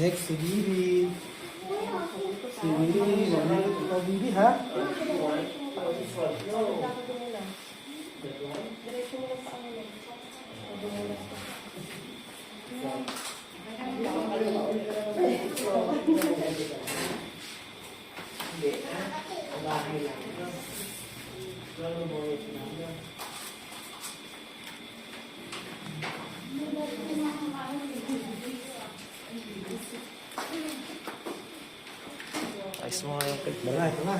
Next, si Bibi. Si Bibi. Nandito ikaw, Bibi, ha? Ayos mo nga yung cake. Wala, ito na.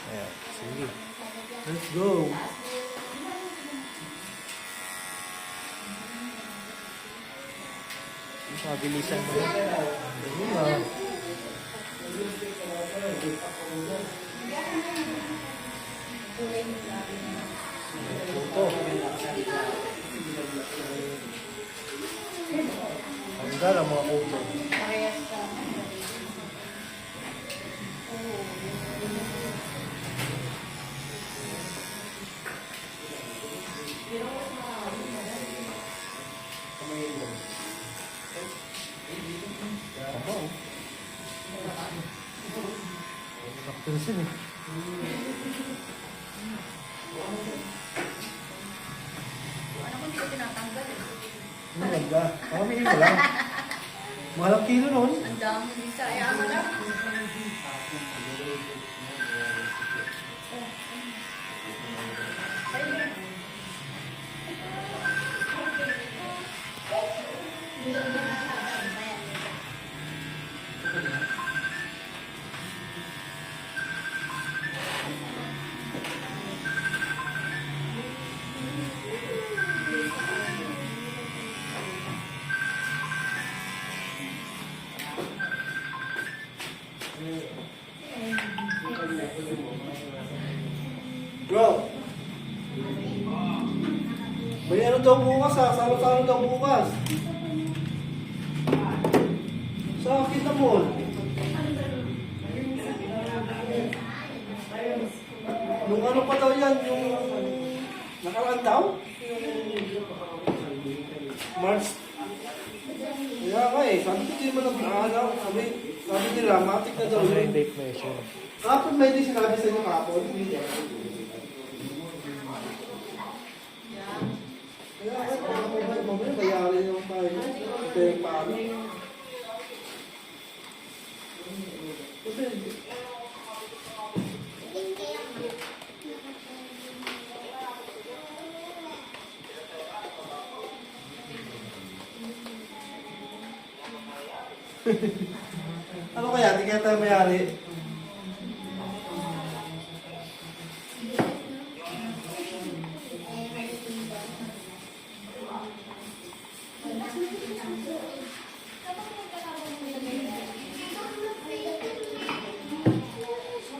Ayan, sige. Let's go. Mabilisan mo. Puto. Hanggang ang mga puto. Sakto eh. Ano kung hindi ko tinatanggal eh? Ang ganda. Pamili mo lang. Mahal ang kilo nun. Ang dami din sa ayaman na. Bro. May ano daw bukas ha? Salo-salo daw bukas. Sa akin na mo. Nung ano pa daw yan? Yung nakaraan daw? March. Kaya nga eh. Sabi ko din mo nag-aalaw. Sabi nila, matik na daw yun. Tape measure. Kapag may di sinabi sa inyo kapon, hindi yan. Kaya ako, mamaya bayari naman tayo. Ito yung paano. Ano kaya? Di kaya tayo mayari?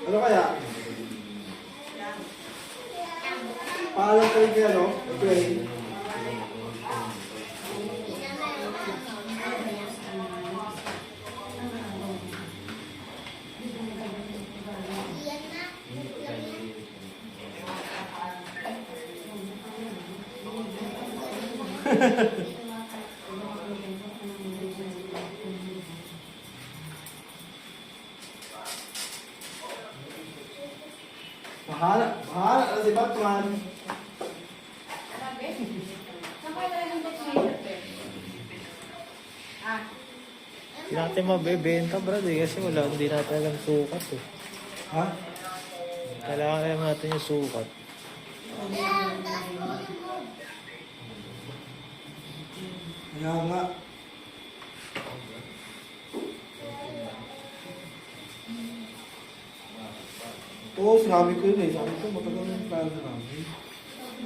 Ano kaya? Paalam ko rin kaya, no? Okay. Bahala na si Batman. Hindi natin mabebenta, brad, eh, kasi wala, hindi natin alam sukat eh. Ha? Kailangan alam natin yung sukat. Kaya nga. Oo, sinabi ko yun eh. Sabi ko, matagal yung plano namin.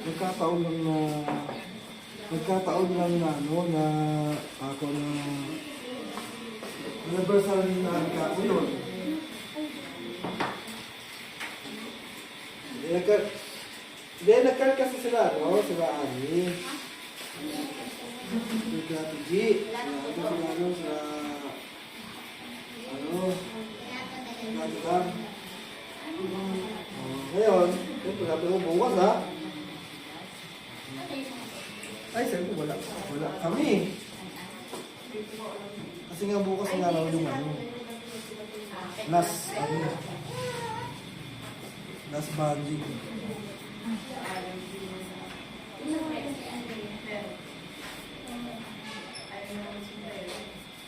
Nagkataon lang na ano, na ako na anniversary namin kako yun. Nagkal kasi sila, no? Sila Ani. Sila Tiji. Sila ano, sila wala. Ay, sabi ko, wala. Wala kami. Kasi nga bukas nga raw yung ano. Last banding.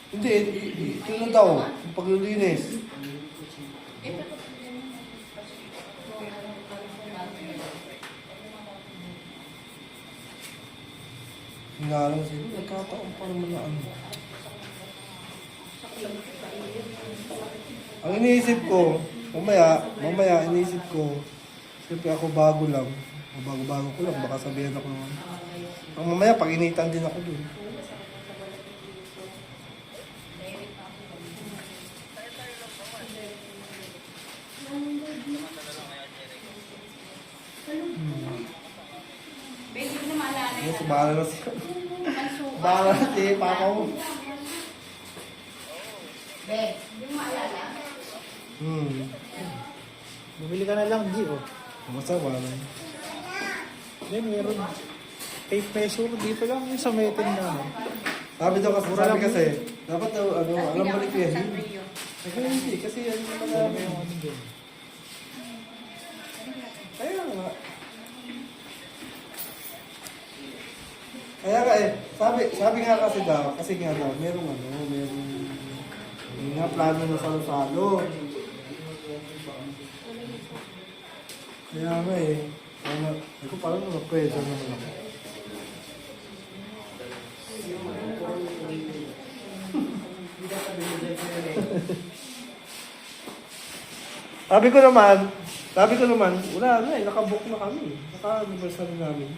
Hindi, ito na daw. Yung paglilinis. Nga lang sila, nagkataon pa naman na ano. Ang iniisip ko, mamaya iniisip ko, siyempre ako bago lang. O bago-bago ko lang, baka sabihin ako naman. Ang mamaya, pag-initan din ako dun. Baby, na maalala Yes, yan. bahala na siya. Pansuka. Bahala na si Papa mo. Be, yung maalala. Bumili ka na lang, G, oh. Basta wala na. Then, meron tape measure dito lang yung sa meeting namin. Sabi dapat daw, ano, alam balik ko yan. San Rio. Kasi hindi, kasi yan yung Alam mo yung ano dun. Kaya nga. Kaya nga sabi nga kasi daw, merong nga plano na salo-salo. Kaya nga ako parang pwede naman ako. Sabi ko naman, wala na nakabook na kami. Naka-anniversary namin.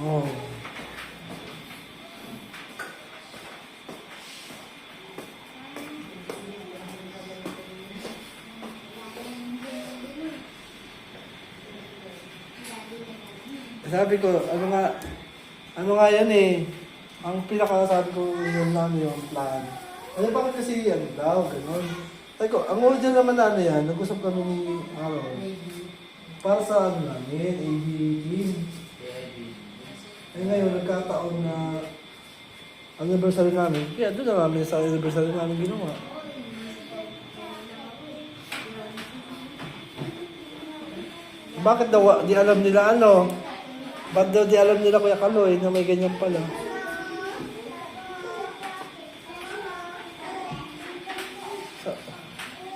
Oh. Sabi ko, ano nga yan eh. Ang pinakasabi ko yun namin yung plan. Ano bakit kasi yan daw, gano'n. Sabi ko, ang origin naman na ano yan, nag-usap kami ni Aaron. Para sa ano namin, AV team. Eh ngayon, nagkataon na anniversary namin. Kaya doon na namin sa anniversary namin ginawa. Bakit daw, di alam nila ano? Ba't daw di alam nila Kuya Kaloy na may ganyan pala?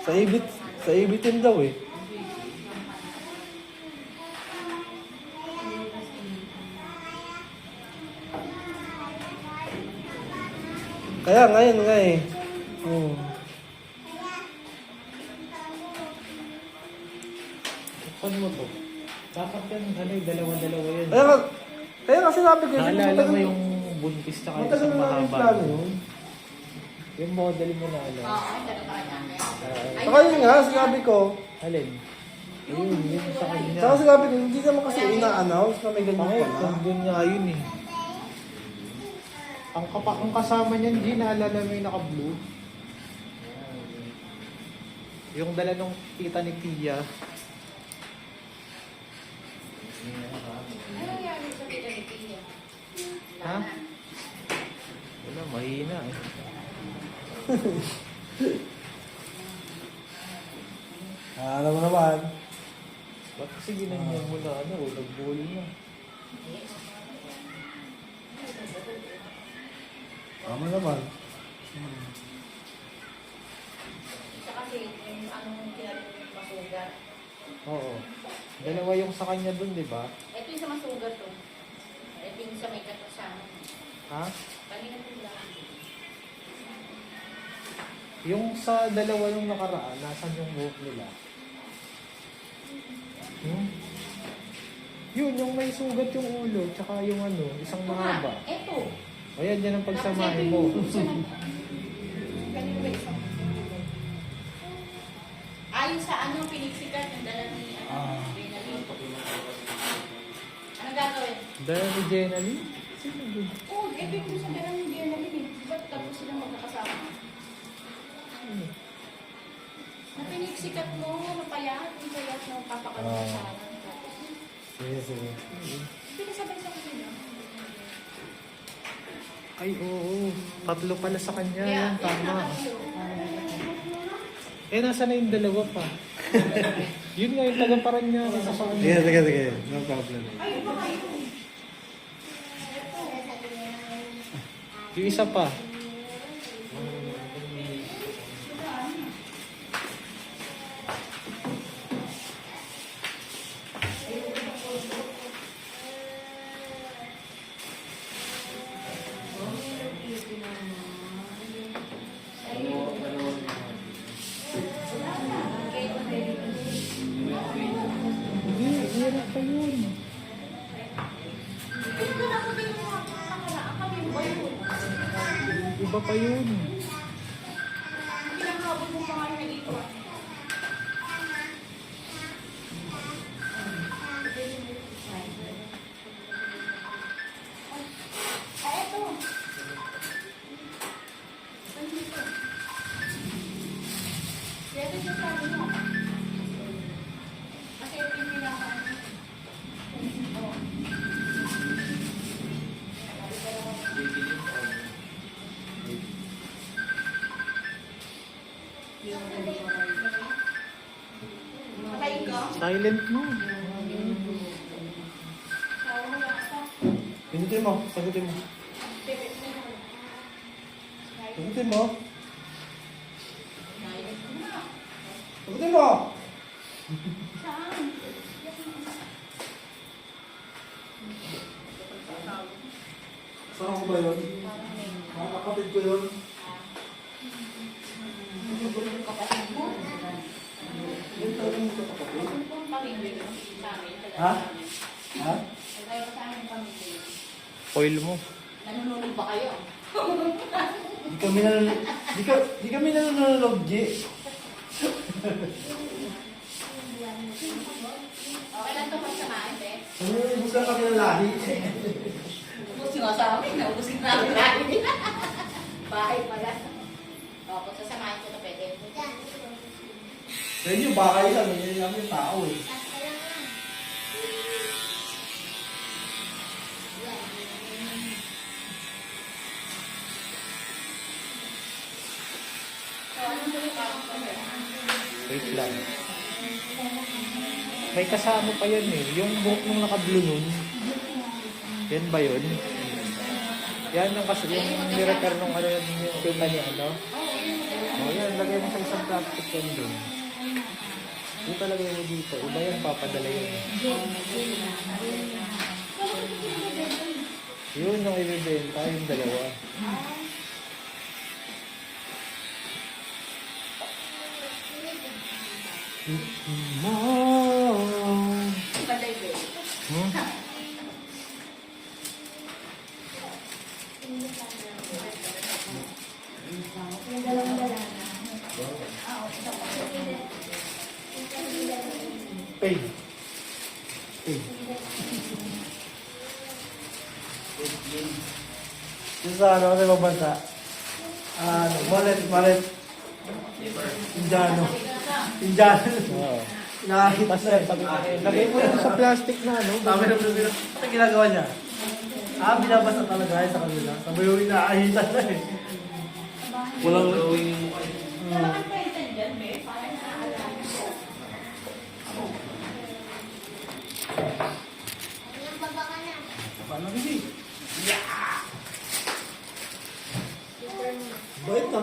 Sa ibitin daw eh. Kaya ngayon nga eh. Oh. Ano mo to? Dapat yan, dalawa-dalawa yan. Kaya nga sinabi ko. Naalala mo yung buntis na kayo matagal sa na namin mahaba. plano yun. Yung model mo na alam. Oo, talaga namin. Saka yun nga, sinabi ko. Alin? Ayun, yun sa kanya. Saka sinabi ko, hindi naman kasi ina-announce na may ganyan Bakit? pala. Nandun nga yun eh. Ang kasama niyan, G, naalala mo yung naka-blue. Yung dala nung tita ni Tia. Ano nangyari sa Pilipinas? Ha? Wala, mahina eh. Alam mo naman. Ba't kasi ginanyan mo na ano, nag-ball na. Tama naman. Isa kasi yung anong tinatawag yung masugat. Oo. Dalawa yung sa kanya dun, di ba? Ito yung sa masugat to. Ito yung sa may katasama. Ha? Kanina po lang. Yung sa dalawa yung nakaraan, nasan yung buhok nila? Yun, yung may sugat yung ulo, tsaka yung ano, isang mahaba. Ito. Ayan, yan ang pagsamahin mo. Kanina ba isang? Ayon sa ano, piniksikat yung dala ni Benalito. Ano Dahil ni Jenna Lee? Sino yun? Oo, ito yung gusto nila ng hindi namin eh. Ba't tapos silang magkakasama? Napiniksikat mo, napayat, yung payat na papakalang sa akin. Sige, sige. Pinasabay sa kanila. Ay, oo. Tatlo pala sa kanya. Kaya, Yan, tama. nakatlo. Eh, nasa na yung dalawa pa? Yun nga, yung tagamparan niya sa Sige, kanya. sige, sige. No problem. Ay, iba kayo. Yung isa pa. Hindi, hirap pa yun. Iba pa yun. Pinakabot mo pa kayo na dito. Ay, eto. Nandito. Ito yung sabi mo. Kasi ito yung pinaka. Oo. Patay ka? Silent mo. Sawa mo yata. Pinutin mo. Sagutin mo. Sagutin mo. Sagutin mo. Saan? Saan ko ba yun? Mga kapatid ko yun. Kapatid mo? Yung talagang ito kapatid. Kung pamilya mo, sa amin, Ha? Ha? tayo sa amin pamilya. Oil mo. Nanunulog ba kayo? Di kami nanonood, G. Okay lang ito pagsamahin, eh. Nanonood lang kami ng lahi. Ubus nga sa amin, naubusin namin namin. Bahay pala. O, kung sasamahin ko na pwede. Pwede yung bakay lang. Yan lang yung tao eh. So, anong tuloy pa ako pa Wait lang. May kasama pa yan eh. Yung buhok nung naka-blue nun. Yan ba yun? Yan yung kasi yung nirepair nung ano yung pinta niya, ano? O yan, lagay mo sa isang plastic yan dun. Yung talagay mo dito. Iba yan, papadala yun. Yun yung ibibenta, yung dalawa. Mom. Patay ko. Hmm? Pay. Pay. Yung sa ano, sa ibang bansa. Malet. Indiano. Oo. Nakakita Tapos na eh. sabi ko, lagay mo yun sa plastic na ano. Sabi na Pilipino, ano ginagawa niya? Binabasa talaga sa kanila. Sabi yung inaahitan na eh. Walang drawing. Wala kang kwenta dyan, be. Parang naaalala ko. Paano kasi? Bait na.